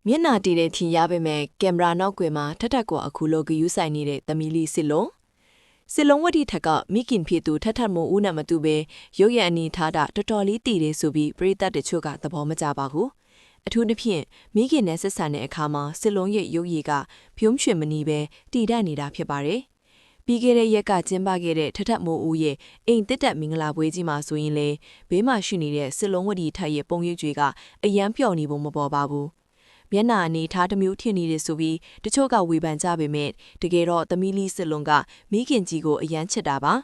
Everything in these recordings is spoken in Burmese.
မျက်နာတည်တဲ့ထင်ရပေမဲ့ကင်မရာနောက်ကွယ်မှာထထကွာအခုလိုဂယူးဆိုင်နေတဲ့သမီးလေးစစ်လုံးဝတီထက်ကမိခင်ဖြစ်သူထထမို့ဦးနဲ့မတူပဲရုပ်ရည်အနီထားတာတော်တော်လေးတည်တယ်ဆိုပြီးပရိသတ်တချို့ကသဘောမကျပါဘူးအထူးသဖြင့်မိခင်နဲ့ဆက်ဆံတဲ့အခါမှာစစ်လုံးရဲ့ရုပ်ရည်ကဖြုံးရွှင်မနေပဲတည်တတ်နေတာဖြစ်ပါတယ်ပြီးခဲ့တဲ့ရက်ကကျင်းပခဲ့တဲ့ထထမိုးဦးရဲ့အိမ်တက်တက်မင်္ဂလာပွဲကြီးမှာဆိုရင်လေဘေးမှာရှိနေတဲ့စစ်လုံးဝတီထက်ရဲ့ပုံရိပ်တွေကအယမ်းပျော်နေပုံမပေါ်ပါဘူးမျက်နှာအနေထားတစ်မျိုးထင်နေတယ်ဆိုပြီးတချို့ကဝေဖန်ကြပေမဲ့တကယ်တော့သမီးလေးစစ်လုံးကမိခင်ကြီးကိုအယမ်းချစ်တာပါ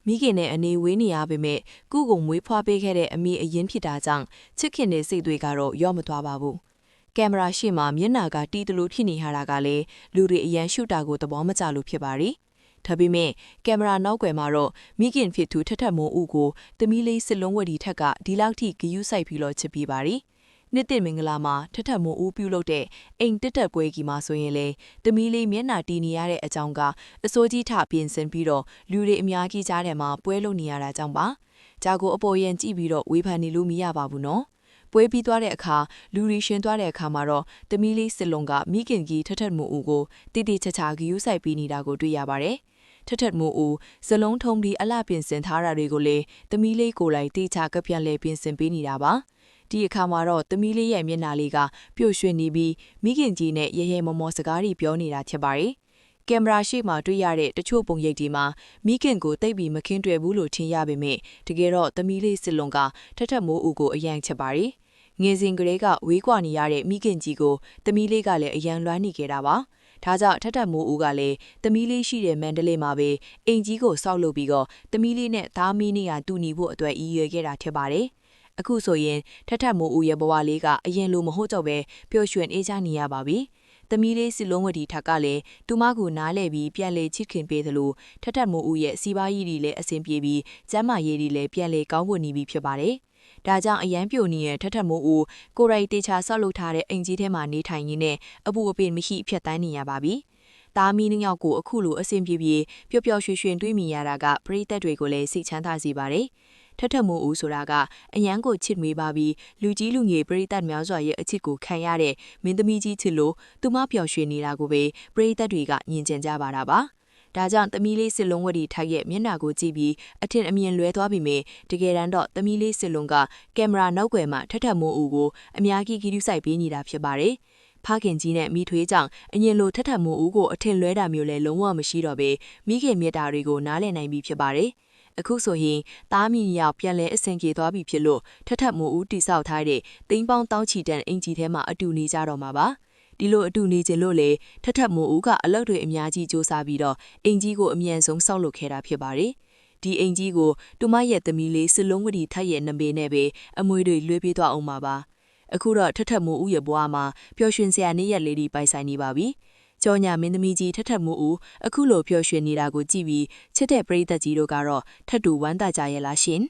မိခင်နဲ့အနေဝေးနေရပေမဲ့ကုကိုမွေးဖွားပေးခဲ့တဲ့အမိအရင်ဖြစ်တာကြောင့်ချစ်ခင်တဲ့စိတ်တွေကတော့ရော့မသွားပါဘူးကင်မရာရှေ့မှာမျက်နှာကတီးတလို့ဖြစ်နေရတာကလည်းလူတွေအယမ်းရှုတာကိုသဘောမကျလို့ဖြစ်ပါရီဒါပေမဲ့ကင်မရာနောက်ကွယ်မှာတော့မိခင်ဖြစ်သူထထမိုးဦးကိုသမီးလေးစစ်လုံးဝတီထက်ကဒီလောက်ထိဂယူးဆိုင်ပြီးတော့ချစ်ပြီးပါရီနှစ်သိမင်္ဂလာမှာထထမိုးဦးပြုလုပ်တဲ့အိမ်တက်တက်ပွဲကြီးမှာဆိုရင်လေသမီးလေးမျက်နှာတီးနေရတဲ့အကြောင်းကအစိုးကြီးထပြင်ဆင်ပြီးတော့လူတွေအများကြီးကြားထဲမှာပွဲလုပ်နေရတာကြောင့်ပါဂျာကိုအပေါ်ရင်ကြည့်ပြီးတော့ဝေဖန်နေလို့မရပါဘူးနော်ပွဲပြီးသွားတဲ့အခါလူရီရှင်သွားတဲ့အခါမှာတော့သမီးလေးစစ်လုံးကမိခင်ကြီးထထမိုးဦးကိုတိတိကျကျဂယူးဆိုင်ပြီးနေတာကိုတွေ့ရပါတယ်ထထမိုးဦးဇလုံးထုံးပြီးအလှပြင်ဆင်ထားတာတွေကိုလေသမီးလေးကိုယ်တိုင်တိကျကပြန်လဲပြင်ဆင်ပေးနေတာပါဒီအခါမှာတော့သမီးလေးရဲ့မျက်နှာလေးကပျော်ရွှင်နေပြီးမိခင်ကြီးနဲ့ရဲရဲမော်မော်စကားတွေပြောနေတာဖြစ်ပါတယ်ကင်မရာရှေ့မှာတွေ့ရတဲ့တချို့ပုံရိပ်ဒီမှာမိခင်ကိုတိတ်ပြီးမခင်းတွေ့ဘူးလို့ထင်ရပေမဲ့တကယ်တော့သမီးလေးစစ်လုံးကထထမိုးဦးကိုအယံချစ်ပါတယ်ငယ်စဉ်ကလေးကဝေးကွာနေရတဲ့မိခင်ကြီးကိုသမီးလေးကလည်းအယံလွှမ်းနေခဲ့တာပါဒါကြောင့်ထထမိုးဦးကလည်းသမီးလေးရှိတဲ့မန္တလေးမှာပဲအိမ်ကြီးကိုစောက်လုပ်ပြီးတော့သမီးလေးနဲ့သားမီးနဲ့တူညီဖို့အတွက်ရည်ရွယ်ခဲ့တာဖြစ်ပါတယ်အခုဆိုရင်ထထမိုးဦးရဲ့ဘဝလေးကအရင်လိုမဟုတ်တော့ပဲပျော်ရွှင်အေးချမ်းနေရပါပြီ။သမီးလေးစစ်လုံးဝတီထက်ကလည်းတူမကိုနားလဲပြီးပြန်လေချစ်ခင်ပေးသလိုထထမိုးဦးရဲ့စီးပွားရေးတွေလည်းအဆင်ပြေပြီးကျန်းမာရေးတွေလည်းပြန်လေကောင်းဖို့နေပြီဖြစ်ပါတယ်။ဒါကြောင့်အရန်ပြိုနေတဲ့ထထမိုးဦးကိုရိုက်တေချာဆောက်လုပ်ထားတဲ့အိမ်ကြီးထဲမှာနေထိုင်ရင်းနဲ့အပူအပင်မရှိဖြတ်တန်းနေရပါပြီ။သားမီးနှယောက်ကိုအခုလိုအဆင်ပြေပြေပျော်ပျော်ရွှင်ရွှင်တွေးမိရတာကပရိသတ်တွေကိုလည်းစိတ်ချမ်းသာစေပါတယ်။ထထမိုးဦးဆိုတာကအယံကိုချစ်မေးပါပြီးလူကြီးလူငယ်ပရိသတ်များစွာရဲ့အချစ်ကိုခံရတဲ့မင်းသမီးကြီးချစ်လို့သူမပျော်ရွှင်နေတာကိုပဲပရိသတ်တွေကညင်ကျင်ကြပါတာပါဒါကြောင့်သမီးလေးစစ်လုံးဝတီထိုက်ရဲ့မျက်နှာကိုကြည့်ပြီးအထင်အမြင်လွဲသွားပြီမေတကယ်တမ်းတော့သမီးလေးစစ်လုံးကကင်မရာနောက်ွယ်မှာထထမိုးဦးကိုအများကြီးဂီးယူဆိုင်ပေးနေတာဖြစ်ပါတယ်ဖခင်ကြီးနဲ့မိထွေးကြောင့်အရင်လိုထထမိုးဦးကိုအထင်လွဲတာမျိုးလဲလုံးဝမရှိတော့ပဲမိခင်မြတ်တာတွေကိုနားလည်နိုင်ပြီဖြစ်ပါတယ်အခုဆိုရင်သားမီးရောက်ပြန်လဲအဆင်ပြေသွားပြီဖြစ်လို့ထထမိုးဦးတိဆောက်ထားတဲ့သိန်းပေါင်းတောင်းချီတန်အင်ဂျီထဲမှာအတူနေကြတော့မှာပါဒီလိုအတူနေခြင်းလို့လေထထမိုးဦးကအလုပ်တွေအများကြီးစူးစမ်းပြီးတော့အင်ဂျီကိုအမြန်ဆုံးဆောက်လုပ်ခဲ့တာဖြစ်ပါတယ်ဒီအင်ဂျီကိုတူမရဲ့သမီးလေးစစ်လုံးဝတီထက်ရဲ့နဘေနဲ့ပဲအမွေတွေလွှဲပေးသွားအောင်ပါအခုတော့ထထမိုးဦးရဲ့ဘဝမှာပျော်ရွှင်စရာနေ့ရက်လေးတွေပိုင်ဆိုင်နေပါပြီကြောညာမင်းသမီးကြီးထထမိုးဦးအခုလိုပျော်ရွှင်နေတာကိုကြည့်ပြီးချစ်တဲ့ပရိသတ်ကြီးတို့ကတော့ထပ်တူဝမ်းသာကြရဲ့လားရှင်